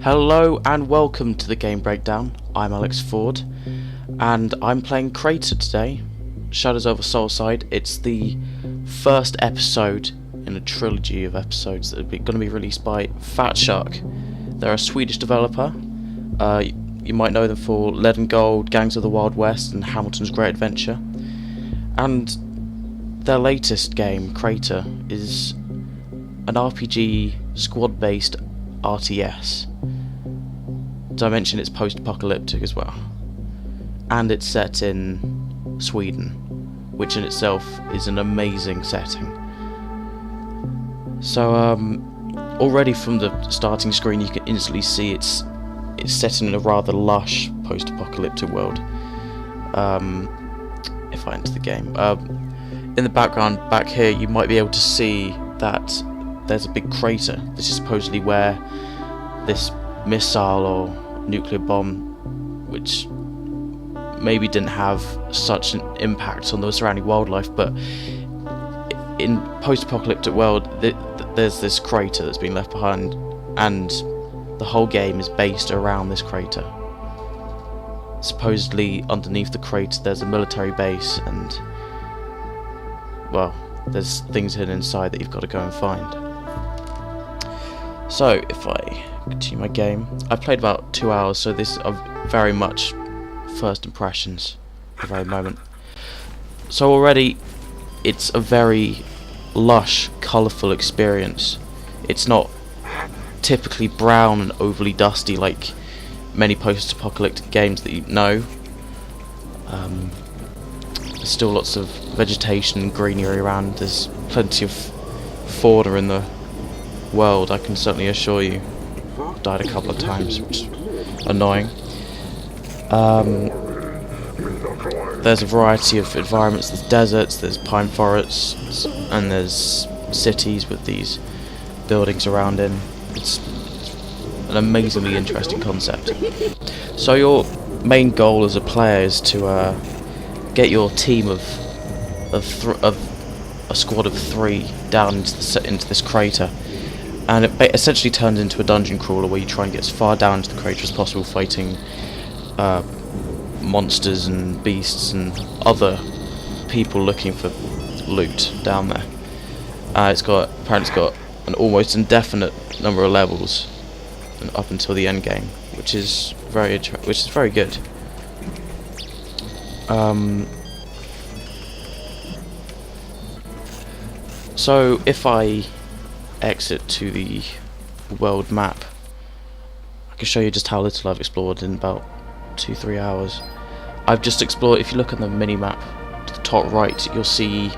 Hello and welcome to the Game Breakdown. I'm Alex Ford and I'm playing Krater today, Shadows over Solside. It's the first episode in a trilogy of episodes that are going to be released by Fatshark. They're a Swedish developer. You might know them for Lead and Gold, Gangs of the Wild West and Hamilton's Great Adventure. And their latest game, Krater, is an RPG squad-based RTS. Did I mention it's post-apocalyptic as well? And it's set in Sweden, which in itself is an amazing setting. So already from the starting screen you can instantly see it's set in a rather lush post-apocalyptic world. If I enter the game, in the background back here you might be able to see that there's a big crater. This is supposedly where this missile or nuclear bomb, which maybe didn't have such an impact on the surrounding wildlife, but in post-apocalyptic world there's this crater that's been left behind, and the whole game is based around this crater. Supposedly underneath the crater there's a military base, and well, there's things hidden inside that you've got to go and find. So if I continue my game, I've played about 2 hours, so this are very much first impressions at the very moment. So already it's a very lush, colourful experience. It's not typically brown and overly dusty like many post-apocalyptic games that you know. There's still lots of vegetation and greenery around. There's plenty of fauna in the world, I can certainly assure you. I've died a couple of times, which is annoying. There's a variety of environments. There's deserts, there's pine forests, and there's cities with these buildings around in. It's an amazingly interesting concept. So your main goal as a player is to get your team of a squad of 3 down into this crater, and it essentially turns into a dungeon crawler where you try and get as far down into the crater as possible, fighting monsters and beasts and other people looking for loot down there. Apparently it's got an almost indefinite number of levels and up until the end game, which is very good. So if I exit to the world map, I can show you just how little I've explored in about 2-3 hours. I've just explored, if you look at the mini map to the top right, you'll see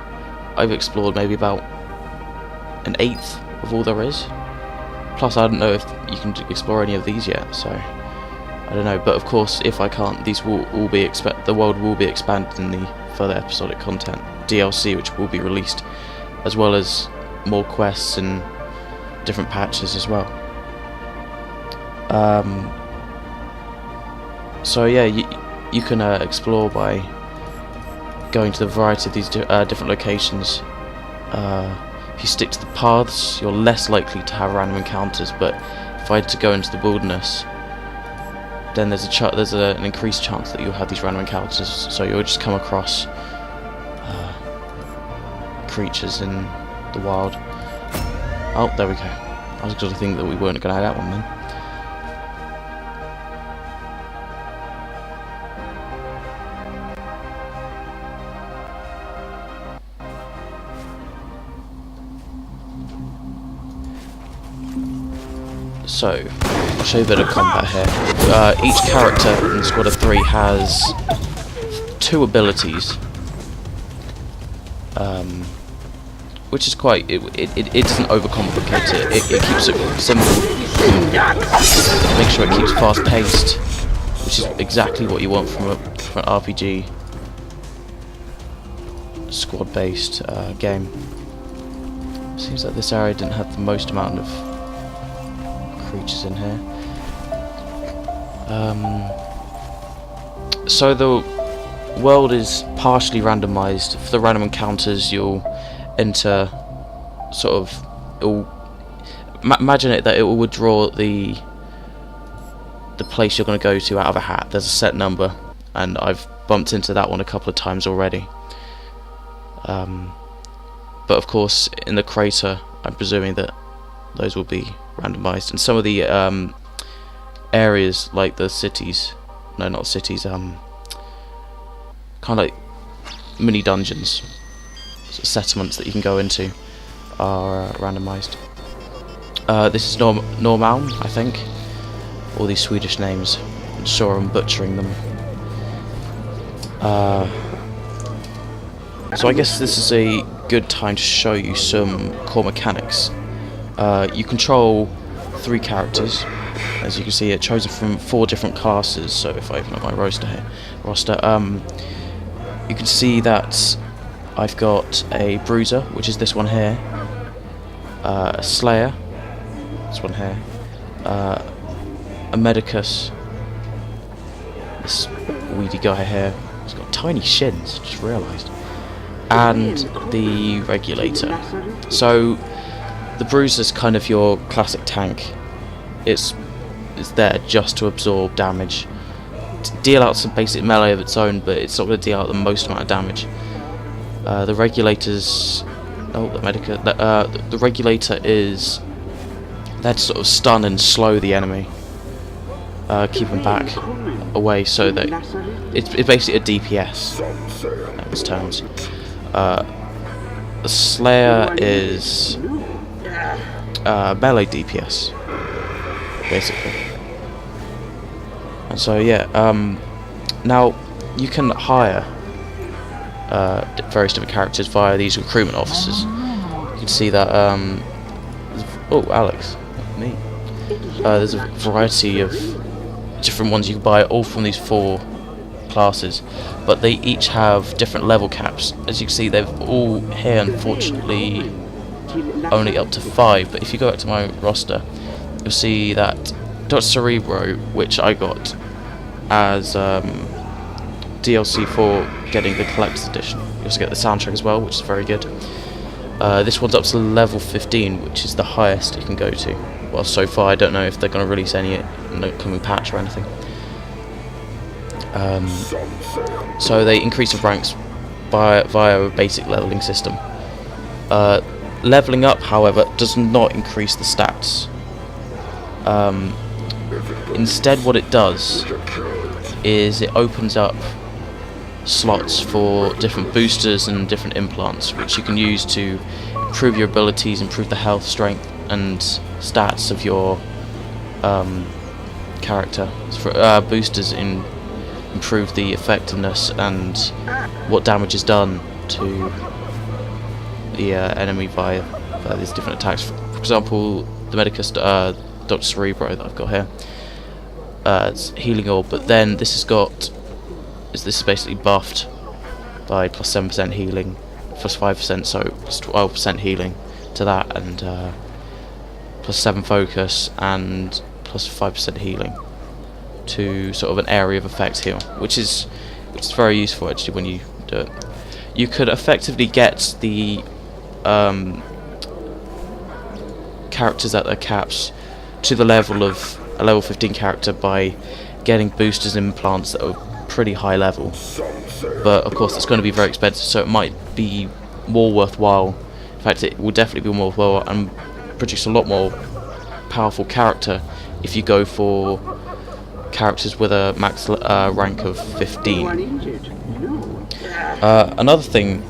I've explored maybe about 1/8 of all there is. Plus I don't know if you can explore any of these yet, so I don't know. But of course, if I can't, these will all be the world will be expanded in the further episodic content, DLC, which will be released, as well as more quests and different patches as well. So yeah, you can explore by going to the variety of these different locations. If you stick to the paths, you're less likely to have random encounters, but if I had to go into the wilderness, then there's an increased chance that you'll have these random encounters, so you'll just come across creatures in the wild. Oh, there we go. I was going to think that we weren't going to have that one then. So, I'll show you a bit of combat here. Each character in the squad of 3 has 2 abilities, which is quite. It doesn't overcomplicate it. It keeps it simple. Make sure it keeps fast paced, which is exactly what you want from an RPG squad based game. Seems like this area didn't have the most amount of creatures in here. So the world is partially randomized. For the random encounters, you'll enter sort of. Imagine it that it will withdraw the the place you're going to go to out of a hat. There's a set number, and I've bumped into that one a couple of times already. But of course, in the Krater, I'm presuming that those will be randomized. And some of the areas, like the cities, no, not cities, kind of like mini dungeons, settlements that you can go into, are randomized. This is Normalm, I think. All these Swedish names. I'm sure I'm butchering them. So I guess this is a good time to show you some core mechanics. You control 3 characters. As you can see, it's chosen from 4 different classes. So if I open up my roster here, you can see that I've got a Bruiser, which is this one here, a Slayer, this one here, a Medicus, this weedy guy here, he's got tiny shins, just realised, and the Regulator. So the Bruiser's kind of your classic tank. It's there just to absorb damage, to deal out some basic melee of its own, but it's not going to deal out the most amount of damage. The Regulators, the Regulator is there to sort of stun and slow the enemy, keep them back away, so that it's basically a DPS in its terms. The Slayer is melee DPS, basically. And so yeah, now you can hire various different characters via these recruitment officers. You can see that oh, Alex, me. There's a variety of different ones you can buy, all from these 4 classes, but they each have different level caps. As you can see, they've all here, unfortunately, only up to 5. But if you go back to my roster, you'll see that Dr. Cerebro, which I got as DLC for getting the collector's edition. You also get the soundtrack as well, which is very good. This one's up to level 15, which is the highest you can go to. Well, so far I don't know if they're going to release any in the coming patch or anything. So they increase the ranks via a basic leveling system. Leveling up, however, does not increase the stats. Instead, what it does is it opens up slots for different boosters and different implants, which you can use to improve your abilities, improve the health, strength, and stats of your character. So for boosters, improve the effectiveness and what damage is done to the enemy via these different attacks. For example, the Medicus Dr. Cerebro that I've got here, it's healing orb, but then this is basically buffed by plus 7% healing, plus 5%, so plus 12% healing to that, and plus 7 focus and plus 5% healing to sort of an area of effect heal, which is very useful actually when you do it. You could effectively get the characters at their caps to the level of a level 15 character by getting boosters and implants that are pretty high level, but of course it's going to be very expensive, so it might be more worthwhile. In fact, it will definitely be more worthwhile and produce a lot more powerful character if you go for characters with a max rank of 15. Another thing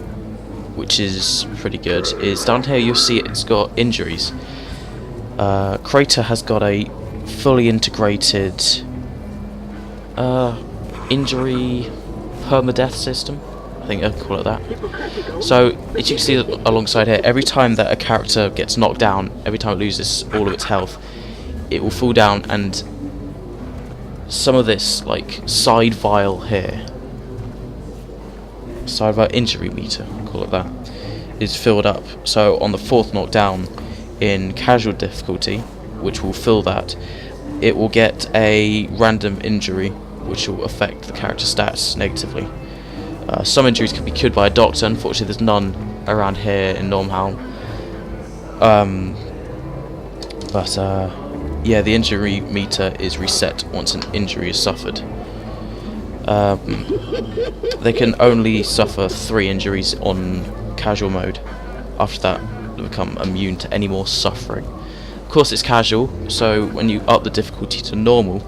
which is pretty good is down here you'll see it's got injuries. Krater has got a fully integrated injury permadeath system, I think I'd call it that. So as you can see alongside here, every time that a character gets knocked down, every time it loses all of its health, it will fall down, and some of this like side vial here, side vial injury meter, call it that, is filled up. So on the 4th knockdown in casual difficulty, which will fill that, it will get a random injury which will affect the character's stats negatively. Some injuries can be cured by a doctor. Unfortunately there's none around here in Normhalm. But yeah, the injury meter is reset once an injury is suffered. They can only suffer 3 injuries on casual mode. After that, they become immune to any more suffering. Of course, it's casual, so when you up the difficulty to normal,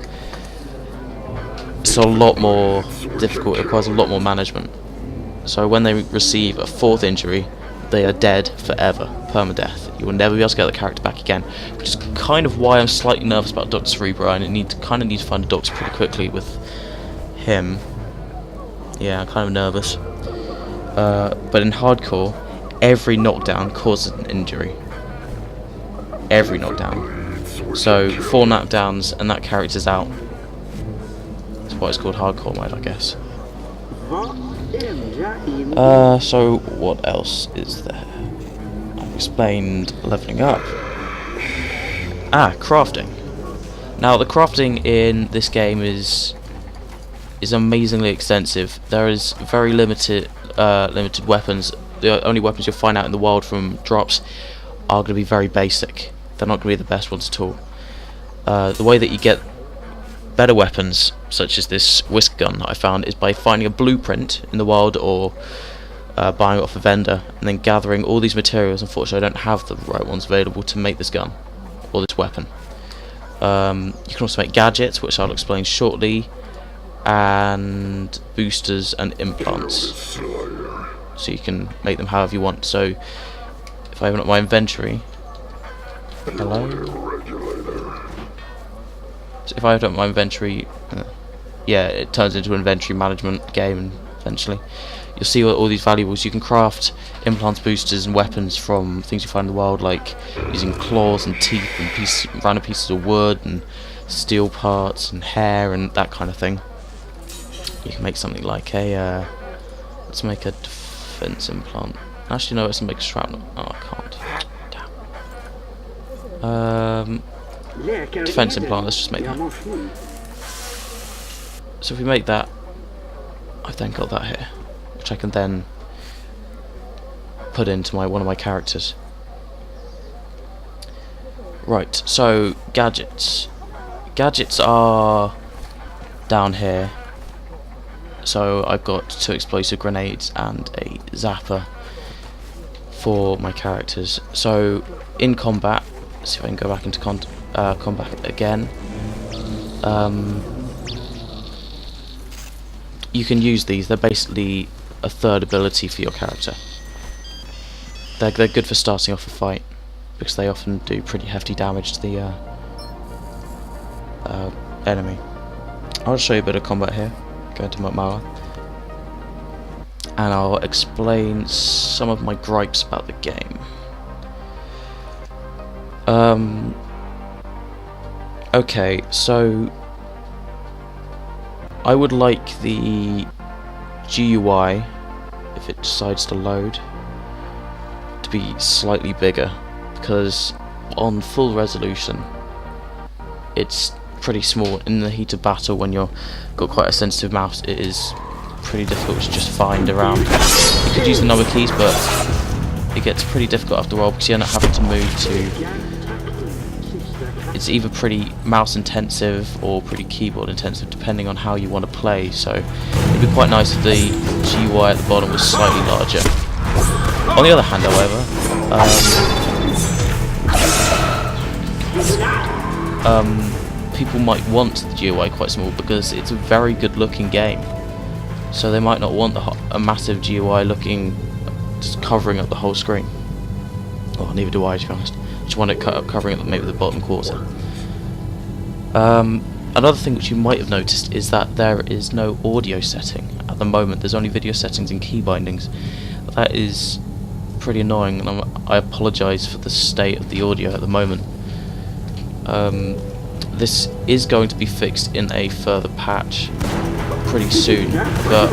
it's a lot more difficult. It requires a lot more management. So when they receive a 4th injury, they are dead forever, permadeath. You will never be able to get the character back again, which is kind of why I'm slightly nervous about Dr. Cerebro. I kind of need to find a doctor pretty quickly with him. Yeah, I'm kind of nervous. But in hardcore, every knockdown causes an injury. Every knockdown. So 4 knockdowns and that character's out. That's why it's called hardcore mode, I guess. So what else is there? I've explained leveling up. Crafting. Now the crafting in this game is amazingly extensive. There is very limited weapons. The only weapons you'll find out in the wild from drops are going to be very basic. They're not going to be the best ones at all. The way that you get better weapons, such as this whisk gun that I found, is by finding a blueprint in the wild or buying it off a vendor and then gathering all these materials. Unfortunately, I don't have the right ones available to make this gun or this weapon. You can also make gadgets, which I'll explain shortly, and boosters and implants. So you can make them however you want. So if I open up my inventory, hello. So if I open up my inventory, yeah, it turns into an inventory management game eventually. You'll see all these valuables. You can craft implants, boosters, and weapons from things you find in the wild, like using claws and teeth and random pieces of wood and steel parts and hair and that kind of thing. You can make something like a let's make a defense implant. Actually, no, let's make a shrapnel. Oh, I can't. Damn. Defense implant. Let's just make that. So if we make that, I've then got that here, which I can then put into one of my characters. Right. So gadgets. Gadgets are down here. So I've got 2 explosive grenades and a zapper for my characters. So in combat, let's see if I can go back into combat again. You can use these. They're basically a 3rd ability for your character. They're good for starting off a fight because they often do pretty hefty damage to the enemy. I'll show you a bit of combat here. Go into Mutmawa, and I'll explain some of my gripes about the game. Okay, so I would like the GUI, if it decides to load, to be slightly bigger, because on full resolution it's pretty small. In the heat of battle, when you've got quite a sensitive mouse, it is pretty difficult to just find around. You could use the number keys, but it gets pretty difficult after a while because you end up having to move to... It's either pretty mouse intensive or pretty keyboard intensive, depending on how you want to play. So it'd be quite nice if the GUI at the bottom was slightly larger. On the other hand, however, people might want the GUI quite small because it's a very good looking game, so they might not want a massive GUI looking, just covering up the whole screen. Well, neither do I, to be honest. I just want it covering up maybe the bottom quarter. Another thing which you might have noticed is that there is no audio setting at the moment. There's only video settings and key bindings. That is pretty annoying, and I apologise for the state of the audio at the moment. This is going to be fixed in a further patch pretty soon, but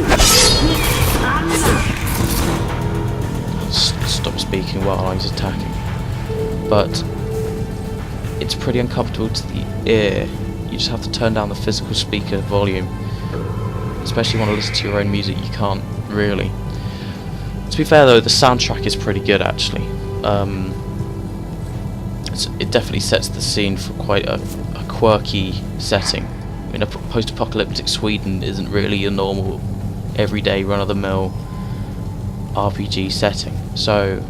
I'll stop speaking while I'm attacking. But it's pretty uncomfortable to the ear. You just have to turn down the physical speaker volume, especially when you want to listen to your own music. You can't really. To be fair though, the soundtrack is pretty good actually. it definitely sets the scene for quite a quirky setting. I mean, a post-apocalyptic Sweden isn't really a normal, everyday, run-of-the-mill RPG setting. So,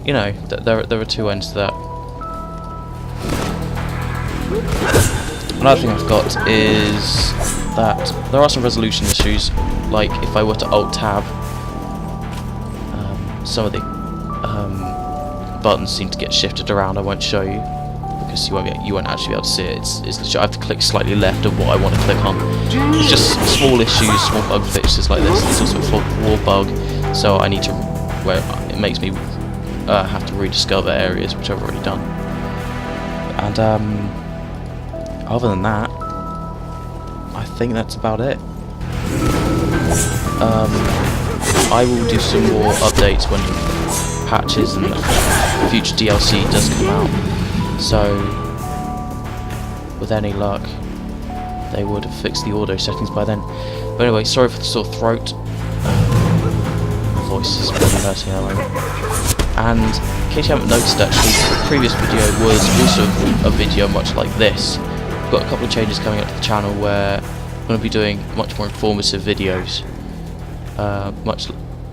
you know, there are two ends to that. Another thing I've got is that there are some resolution issues. Like if I were to Alt-Tab, some of the buttons seem to get shifted around. I won't show you because you won't actually be able to see it. It's literally, I have to click slightly left of what I want to click on. It's just small issues, small bug fixes like this. There's also a fourth wall bug, so I need to, where it makes me have to rediscover areas which I've already done. And other than that, I think that's about it. I will do some more updates when patches and future DLC does come out. So, with any luck, they would have fixed the auto settings by then. But anyway, sorry for the sore throat. My voice is really hurting at the moment. And in case you haven't noticed, actually, the previous video was also a video much like this. I've got a couple of changes coming up to the channel where I'm going to be doing much more informative videos.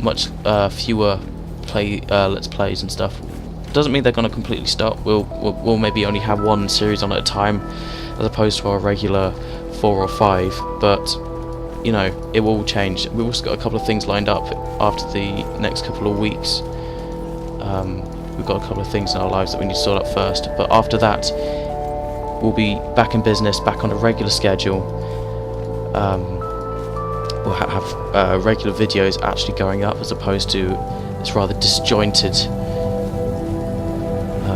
Much fewer let's plays and stuff. Doesn't mean they're going to completely stop. We'll maybe only have one series on at a time, as opposed to our regular 4 or 5. But you know, it will change. We've also got a couple of things lined up after the next couple of weeks. We've got a couple of things in our lives that we need to sort out first. But after that, we'll be back in business, back on a regular schedule. We'll have regular videos actually going up, as opposed to this rather disjointed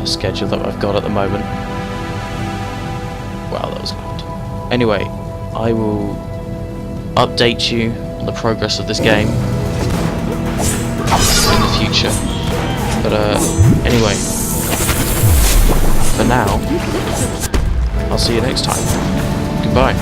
schedule that I've got at the moment. Wow, that was loud. Anyway, I will update you on the progress of this game in the future. But anyway, for now, I'll see you next time. Goodbye.